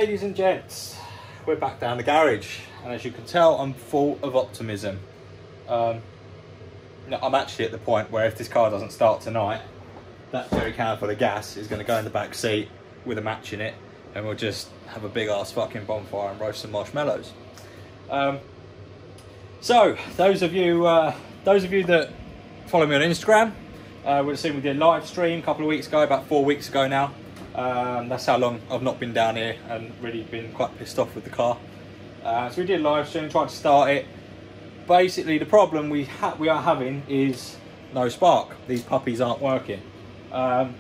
Ladies and gents, we're back down the garage, and as you can tell, I'm full of optimism. I'm actually at the point where if this car doesn't start tonight, that jerry can full of gas is going to go in the back seat with a match in it, and we'll just have a big ass fucking bonfire and roast some marshmallows. So those of you that follow me on Instagram would have seen we did a live stream a couple of weeks ago, about 4 weeks ago now. That's how long I've not been down here and really been quite pissed off with the car. So we did a live stream, tried to start it. Basically the problem we are having is no spark. These puppies aren't working. Done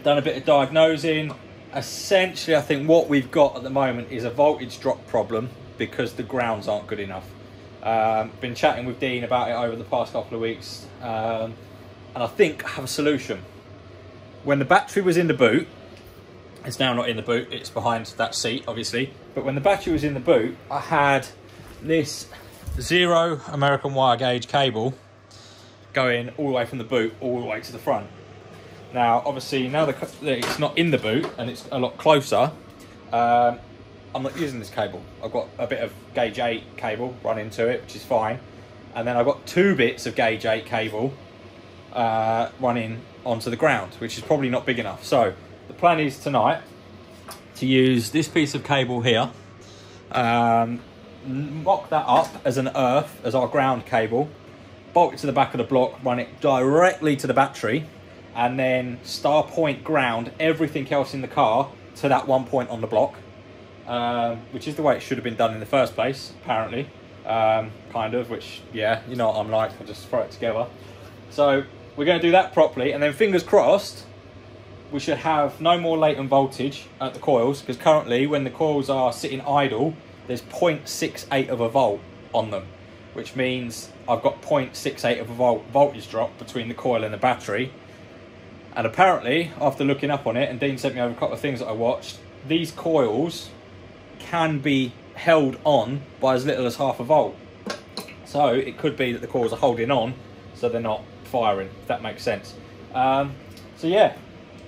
a bit of diagnosing. Essentially I think what we've got at the moment is a voltage drop problem because the grounds aren't good enough. Been chatting with Dean about it over the past couple of weeks, and I think I have a solution. When the battery was in the boot, it's now not in the boot, it's behind that seat obviously, but when the battery was in the boot I had this 0 American wire gauge cable going all the way from the boot all the way to the front. Now obviously now that it's not in the boot and it's a lot closer, I'm not using this cable. I've got a bit of gauge 8 cable running to it, which is fine, and then I've got 2 bits of gauge 8 cable running onto the ground, which is probably not big enough. So the plan is tonight to use this piece of cable here, mock that up as an earth, as our ground cable, bolt it to the back of the block, run it directly to the battery, and then star point ground everything else in the car to that one point on the block, which is the way it should have been done in the first place, apparently. Kind of, which, yeah, you know what I'm like, I'll just throw it together. So we're going to do that properly, and then fingers crossed we should have no more latent voltage at the coils, because currently when the coils are sitting idle there's 0.68 of a volt on them, which means I've got 0.68 of a voltage drop between the coil and the battery. And apparently, after looking up on it, and Dean sent me over a couple of things that I watched, these coils can be held on by as little as half a volt. So it could be that the coils are holding on so they're not firing, if that makes sense. So yeah,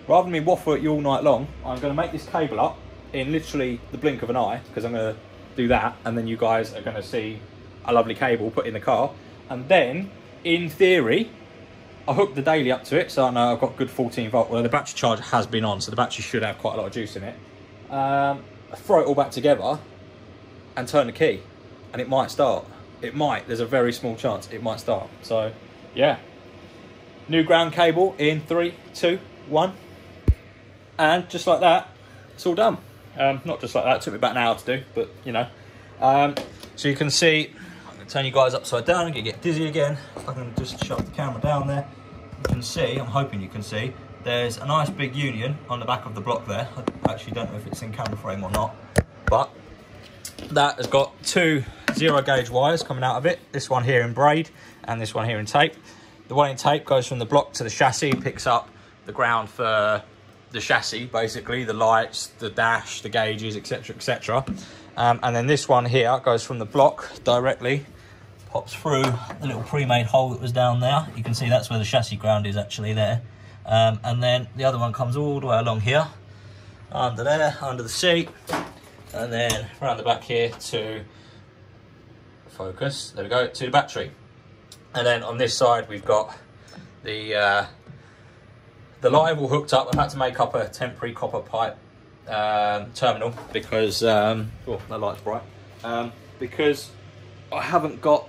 rather than me waffle at you all night long, I'm going to make this cable up in literally the blink of an eye, because I'm going to do that, and then you guys are going to see a lovely cable put in the car. And then, in theory, I hook the daily up to it, so I know I've got good 14 volt. Well, the battery charger has been on, so the battery should have quite a lot of juice in it. Throw it all back together and turn the key, and it might start. It might. There's a very small chance it might start. So, yeah. New ground cable in 3, 2, 1. And just like that, it's all done. Not just like that, it took me about an hour to do, but you know. So you can see, I'm going to turn you guys upside down and get dizzy again. I can just shut the camera down there. You can see, I'm hoping you can see, there's a nice big union on the back of the block there. I actually don't know if it's in camera frame or not, but that has got 2 0 gauge wires coming out of it. This one here in braid and this one here in tape. The one in tape goes from the block to the chassis, picks up the ground for the chassis, basically, the lights, the dash, the gauges, etc, etc. And then this one here goes from the block directly, pops through the little pre-made hole that was down there. You can see that's where the chassis ground is actually there. And then the other one comes all the way along here, under there, under the seat, and then around the back here to focus, there we go, to the battery. And then on this side we've got the live all hooked up. I've had to make up a temporary copper pipe terminal because oh, that light's bright, because I haven't got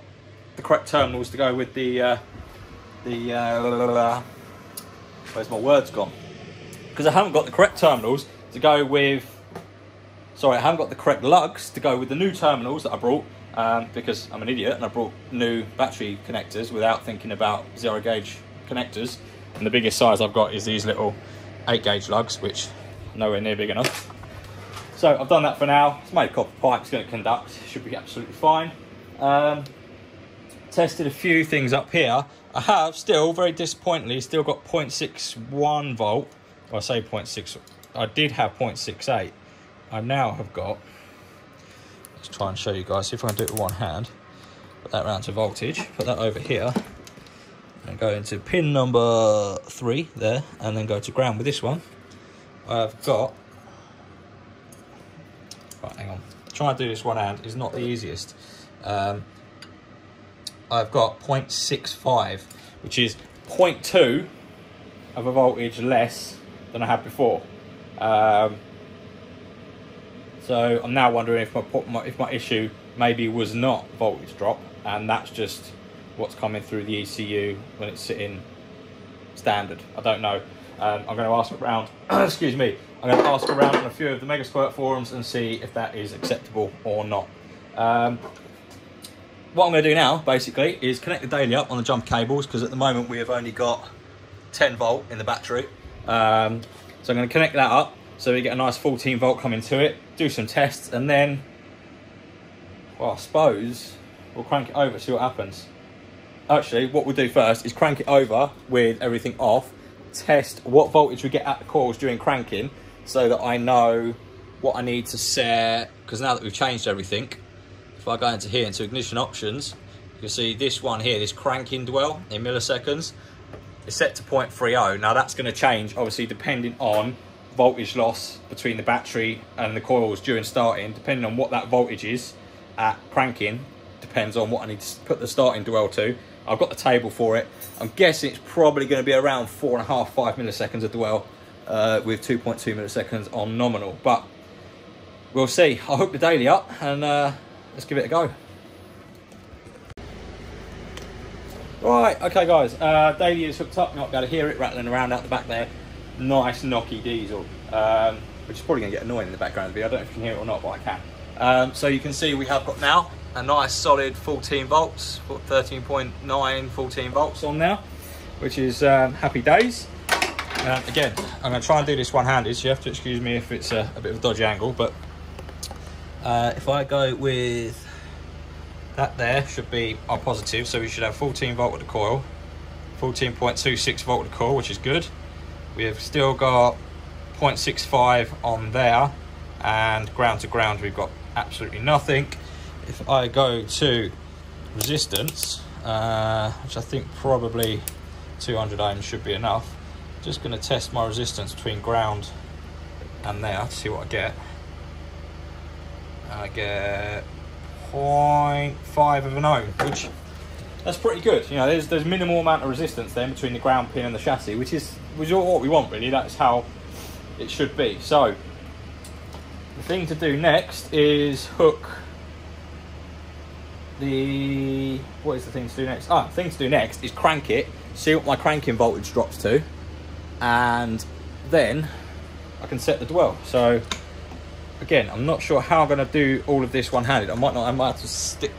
the correct terminals to go with the where's my words gone? Because I haven't got the correct terminals to go with, sorry, I haven't got the correct lugs to go with the new terminals that I brought, because I'm an idiot and I brought new battery connectors without thinking about 0 gauge connectors. And the biggest size I've got is these little 8 gauge lugs, which are nowhere near big enough. So I've done that for now. It's made of copper pipe, it's going to conduct, should be absolutely fine. Tested a few things up here. I have still, very disappointingly, still got 0.61 volt. Well, I say 0.6, I did have 0.68. I now have got, let's try and show you guys, see if I can do it with one hand. Put that round to voltage, put that over here, and go into pin number 3 there, and then go to ground with this one. I've got Right, hang on. Trying to do this one hand is not the easiest. I've got 0.65, which is 0.2 of a voltage less than I had before. So I'm now wondering if my issue maybe was not voltage drop, and that's just what's coming through the ECU when it's sitting standard. I don't know. I'm going to ask around. Excuse me. I'm going to ask around on a few of the Mega Squirt forums and see if that is acceptable or not. What I'm going to do now, basically, is connect the daily up on the jumper cables, because at the moment we have only got 10 volt in the battery. So I'm going to connect that up so we get a nice 14 volt coming to it, do some tests, and then, well, I suppose we'll crank it over, see what happens. Actually, what we'll do first is crank it over with everything off, test what voltage we get at the coils during cranking, so that I know what I need to set, because now that we've changed everything, if I go into here, into ignition options, you'll see this one here, this cranking dwell in milliseconds, is set to 0.30. Now that's going to change, obviously, depending on voltage loss between the battery and the coils during starting. Depending on what that voltage is at cranking, depends on what I need to put the starting dwell to. I've got the table for it. I'm guessing it's probably going to be around 4.5, 5 milliseconds a dwell, with 2.2 milliseconds on nominal. But we'll see. I'll hook the daily up and let's give it a go. Right, okay guys, daily is hooked up. You're not going to hear it rattling around out the back there. Nice knocky diesel, which is probably going to get annoying in the background of the video. I don't know if you can hear it or not, but I can. So you can see we have got now a nice solid 14 volts, 13.9, 14 volts on now, which is happy days. Again, I'm going to try and do this one-handed, so you have to excuse me if it's a bit of a dodgy angle, but if I go with that, there should be our positive, so we should have 14 volt at the coil, 14.26 volt at the coil, which is good. We have still got 0.65 on there, and ground to ground we've got absolutely nothing. If I go to resistance, which I think probably 200 ohms should be enough, just going to test my resistance between ground and there to see what I get. I get 0.5 of an ohm, which that's pretty good. You know, there's minimal amount of resistance then between the ground pin and the chassis, which is what we want really. That's how it should be. So the thing to do next is hook the, what is the thing to do next? The thing to do next is crank it, see what my cranking voltage drops to, and then I can set the dwell. So again, I'm not sure how I'm going to do all of this one-handed. I might have to stick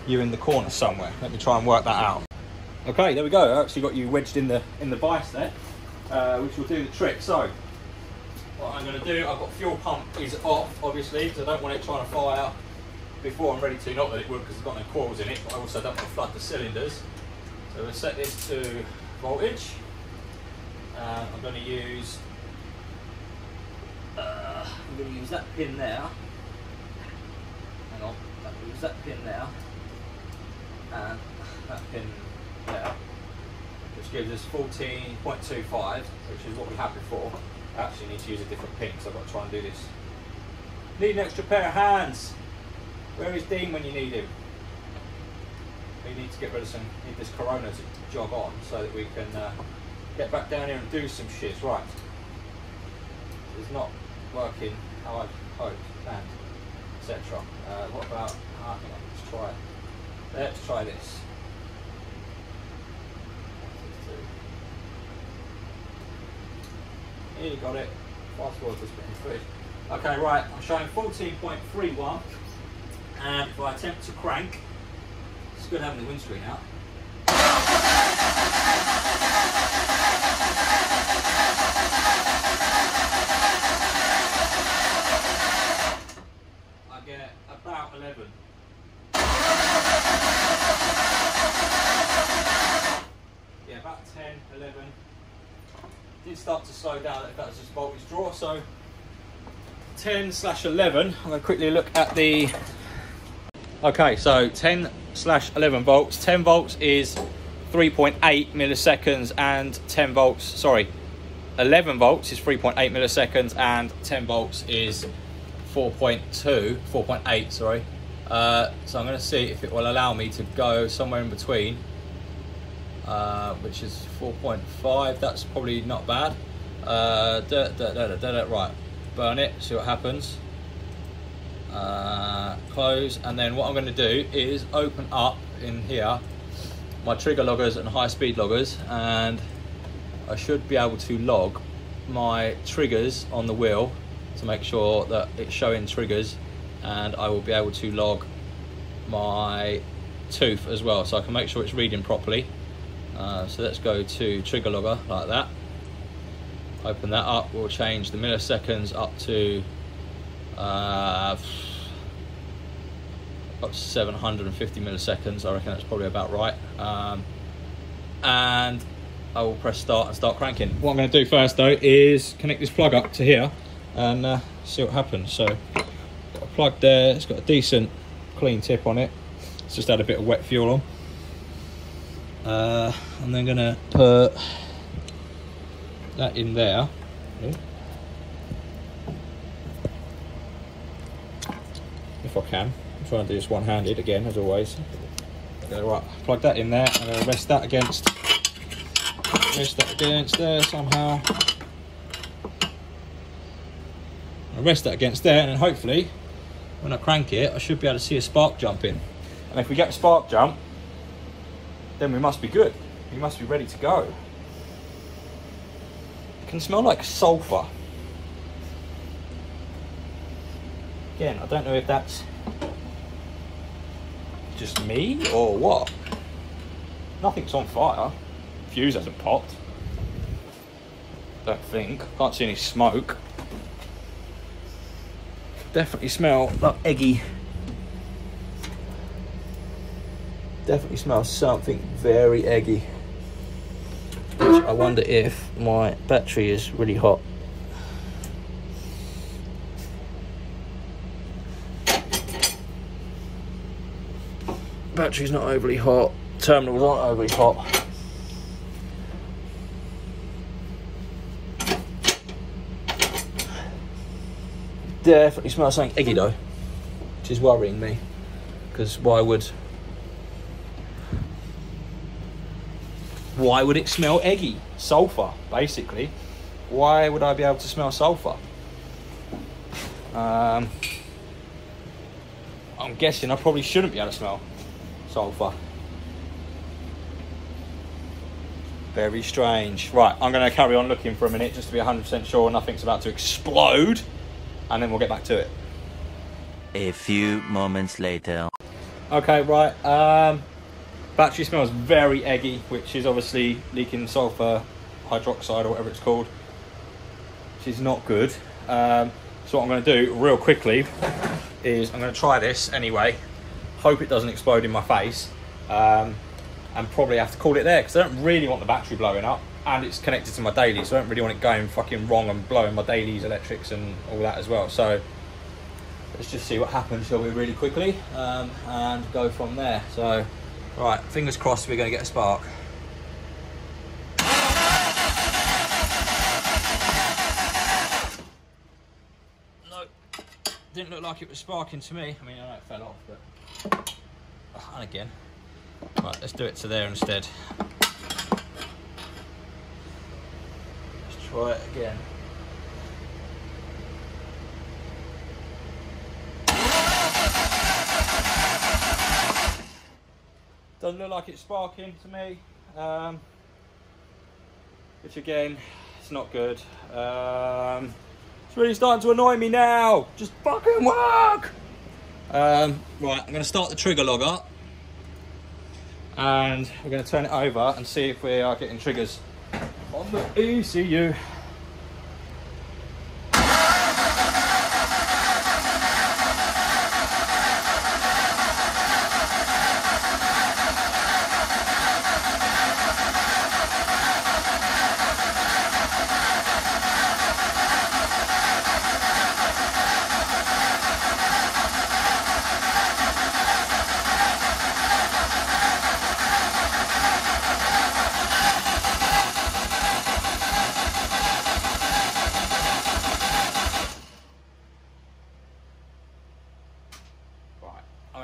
you in the corner somewhere. Let me try and work that out. Okay, there we go. I actually got you wedged in the vise there, which will do the trick. So what I'm going to do, I've got fuel pump is off, obviously, because I don't want it trying to fire before I'm ready to. Not that it would, because it's got no coils in it, but I also don't want to flood the cylinders. So we'll set this to voltage. I'm going to use that pin there. Hang on, I'll use that pin there and that pin there, which gives us 14.25, which is what we had before. I actually need to use a different pin, so I've got to try and do this. Need an extra pair of hands. Where is Dean when you need him? We need to get rid of need this Corona to jog on so that we can get back down here and do some shit. Right. It's not working how I'd hoped, and etc. What about, let's try this. Here you got it. Fast forward this bit in 3. Okay, right, I'm showing 14.31, and if I attempt to crank, it's good having the windscreen out. I get about 11. Yeah, about 10, 11. Did start to slow down if that was just voltage draw, so 10/11. I'm going to quickly look at the. Okay, so 10/11 volts. 10 volts is 3.8 milliseconds, and 10 volts, sorry, 11 volts is 3.8 milliseconds, and 10 volts is 4.8, sorry. So I'm going to see if it will allow me to go somewhere in between, which is 4.5. That's probably not bad. Right, burn it, see what happens. Close, and then what I'm going to do is open up in here my trigger loggers and high speed loggers, and I should be able to log my triggers on the wheel to make sure that it's showing triggers, and I will be able to log my tooth as well, so I can make sure it's reading properly. So let's go to trigger logger like that, open that up. We'll change the milliseconds up to 750 milliseconds. I reckon that's probably about right. And I will press start and start cranking. What I'm going to do first though is connect this plug up to here and see what happens. So got a plug there, it's got a decent clean tip on it. It's just had a bit of wet fuel on. I'm then going to put that in there. If I can. I'm trying to do this one-handed again, as always. Okay, right, plug that in there. I'm going to rest that against there somehow. I'll rest that against there, and then hopefully when I crank it I should be able to see a spark jump in. And if we get a spark jump, then we must be good. We must be ready to go. It can smell like sulphur. Again, I don't know if that's just me or what. Nothing's on fire. Fuse hasn't popped. Don't think. Can't see any smoke. Definitely smell like eggy. Definitely smells something very eggy. Which I wonder if my battery is really hot. Battery's not overly hot. Terminals aren't overly hot. Definitely smells something eggy though, which is worrying me, because why would it smell eggy? Sulphur, basically. Why would I be able to smell sulphur? I'm guessing I probably shouldn't be able to smell sulphur. Very strange. Right, I'm going to carry on looking for a minute just to be 100% sure nothing's about to explode, and then we'll get back to it. A few moments later. Okay, right. Battery smells very eggy, which is obviously leaking sulphur hydroxide or whatever it's called, which is not good. So what I'm going to do real quickly is I'm going to try this anyway. Hope it doesn't explode in my face, and probably have to call it there, because I don't really want the battery blowing up, and it's connected to my daily, so I don't really want it going fucking wrong and blowing my daily's electrics and all that as well. So let's just see what happens, shall we, really quickly, and go from there. So right, fingers crossed we're going to get a spark. No, didn't look like it was sparking to me. I mean, I know it fell off, but and again. Right, let's do it to there instead. Let's try it again. Doesn't look like it's sparking to me, which again, it's not good. It's really starting to annoy me now. Just fucking work! Right, I'm going to start the trigger logger, and we're going to turn it over and see if we are getting triggers on the ECU.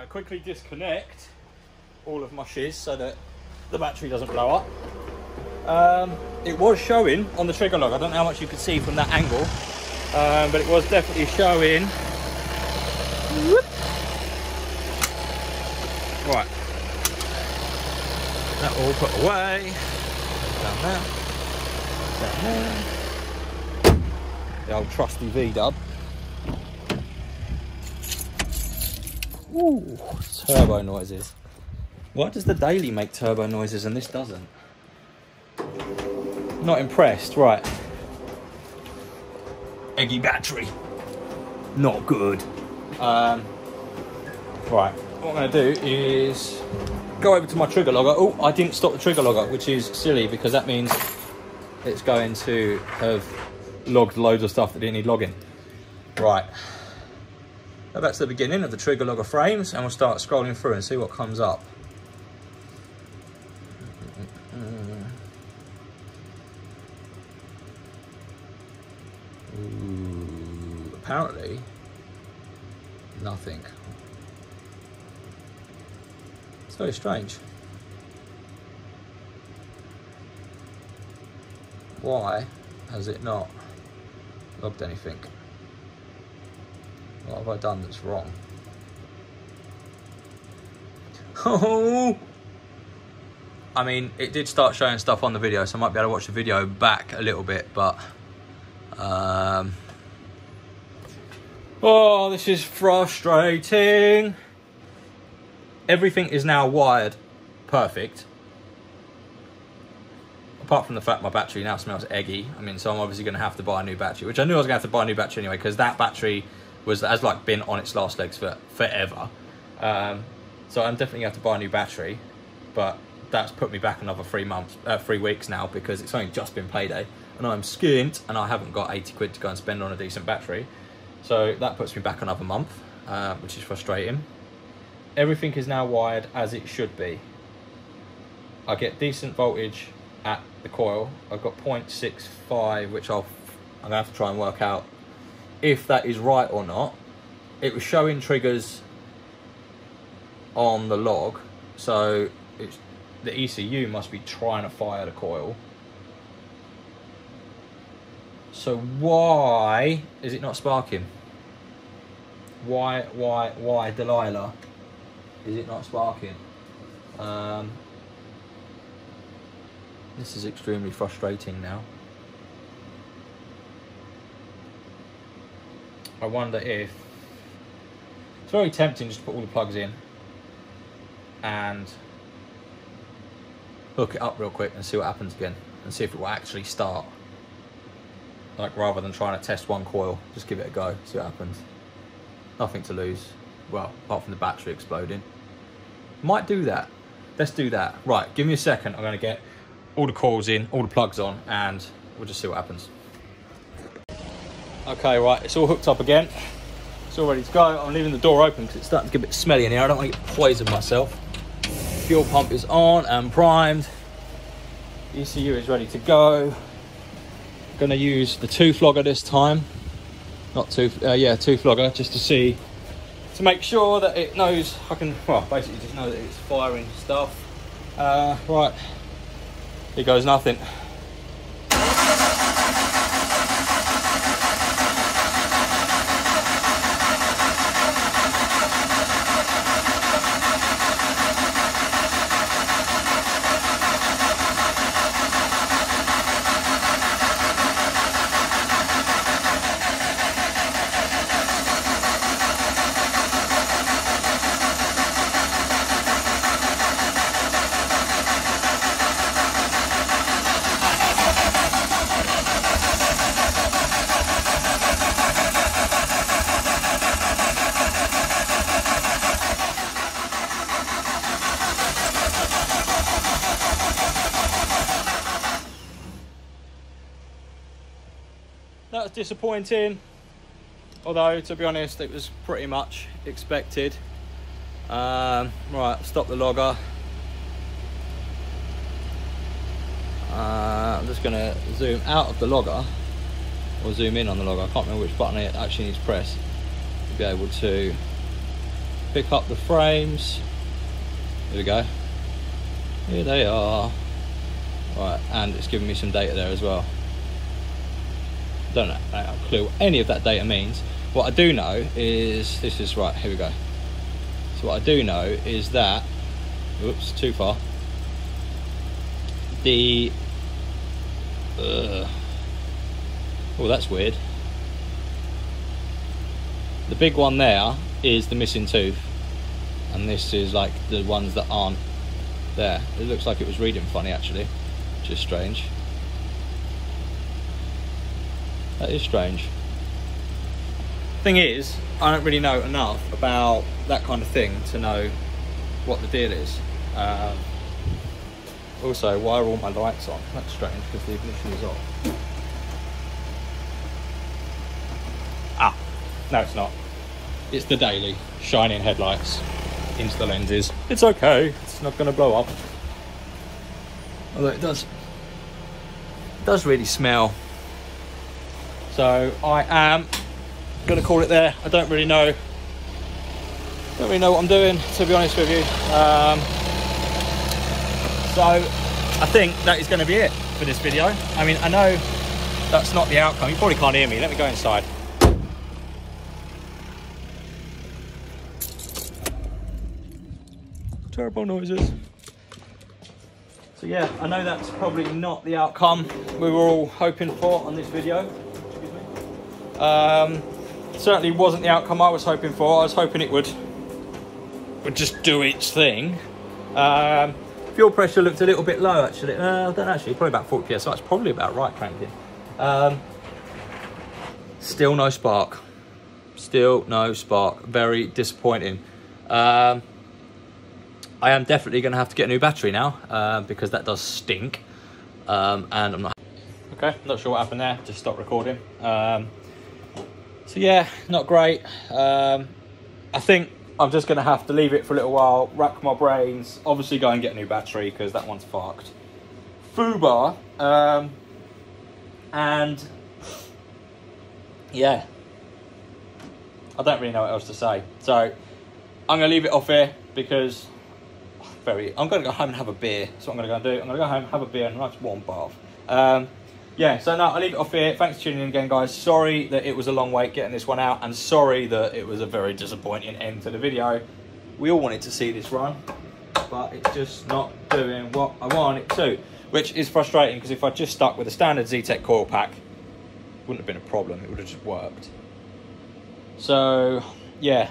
Right, quickly disconnect all of my shiz so that the battery doesn't blow up. It was showing on the trigger log. I don't know how much you could see from that angle, but it was definitely showing. Whoop. Right, that all put away. Down there. Down there. The old trusty V-dub. Ooh, turbo noises. Why does the Daily make turbo noises and this doesn't? Not impressed. Right. Eggy battery. Not good. Right. What I'm going to do is go over to my trigger logger. Oh, I didn't stop the trigger logger, which is silly because that means it's going to have logged loads of stuff that didn't need logging. Right. Go back to the beginning of the trigger logger frames and we'll start scrolling through and see what comes up. Ooh, apparently nothing. It's very strange. Why has it not logged anything? What have I done that's wrong? Oh! I mean, it did start showing stuff on the video, so I might be able to watch the video back a little bit, but... Oh, this is frustrating. Everything is now wired perfect. Apart from the fact my battery now smells eggy. I mean, so I'm obviously going to have to buy a new battery, which I knew I was going to have to buy a new battery anyway, because that battery has like been on its last legs for forever. So I'm definitely going to have to buy a new battery, but that's put me back another 3 weeks now, because it's only just been payday and I'm skint and I haven't got 80 quid to go and spend on a decent battery. So that puts me back another month, which is frustrating. Everything is now wired as it should be. I get decent voltage at the coil. I've got 0.65, which I'm gonna have to try and work out if that is right or not. It was showing triggers on the log, so the ECU must be trying to fire the coil. So why is it not sparking? Why, Delilah? Is it not sparking? This is extremely frustrating now. I wonder if... It's very tempting just to put all the plugs in and hook it up real quick and see what happens again, and see if it will actually start. Like, rather than trying to test one coil, just give it a go, see what happens. Nothing to lose. Well, apart from the battery exploding. Might do that. Let's do that. Right, give me a second. I'm going to get all the coils in, all the plugs on, and we'll just see what happens. Okay, right, it's all hooked up again. It's all ready to go. I'm leaving the door open because it's starting to get a bit smelly in here. I don't want to get poisoned myself. Fuel pump is on and primed. ECU is ready to go. Going to use the tooth logger this time. Tooth logger, just to make sure that it knows I can, well, basically just know that it's firing stuff. Right, here goes nothing. That was disappointing, although to be honest it was pretty much expected. Right, stop the logger. I'm just going to zoom out of the logger, or zoom in on the logger. I can't remember which button it actually needs to press to be able to pick up the frames. Here we go. Here they are. Right, and it's giving me some data there as well. Don't know, I have a clue what any of that data means. What I do know is, this is right, here we go. So what I do know is that, oops, too far. The, oh, that's weird. The big one there is the missing tooth, and this is like the ones that aren't there. It looks like it was reading funny actually, which is strange. That is strange. Thing is, I don't really know enough about that kind of thing to know what the deal is. Also, why are all my lights on? That's strange because the ignition is off. Ah, no it's not. It's the daily shining headlights into the lenses. It's okay, it's not going to blow up. Although it does really smell. So I am going to call it there. I don't really know what I'm doing, to be honest with you. So I think that is going to be it for this video. I mean, I know that's not the outcome. You probably can't hear me. Let me go inside. Terrible noises. So yeah, I know that's probably not the outcome we were all hoping for on this video. Excuse me. Certainly wasn't the outcome I was hoping for. I was hoping it would just do its thing. Fuel pressure looked a little bit low actually. I don't actually, probably about 40 psi. It's probably about right cranking. Still no spark. Still no spark. Very disappointing. I am definitely going to have to get a new battery now because that does stink. And I'm not... Okay, not sure what happened there. Just stopped recording. So yeah, not great. I think I'm just going to have to leave it for a little while, rack my brains, obviously go and get a new battery because that one's fucked. Fubar. And yeah, I don't really know what else to say. So I'm going to leave it off here because I'm going to go home and have a beer. That's what I'm going to go and do. I'm going to go home, have a beer and a nice warm bath. Yeah, so no, I'll leave it off here. Thanks for tuning in again, guys. Sorry that it was a long wait getting this one out, and sorry that it was a very disappointing end to the video. We all wanted to see this run, but it's just not doing what I want it to, which is frustrating because if I just stuck with a standard Z-Tech coil pack, it wouldn't have been a problem. It would have just worked. So, yeah,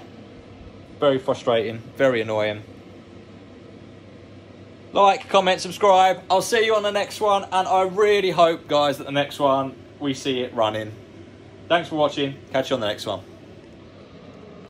very frustrating, very annoying. Like, comment, subscribe. I'll see you on the next one. And I really hope, guys, that the next one, we see it running. Thanks for watching. Catch you on the next one.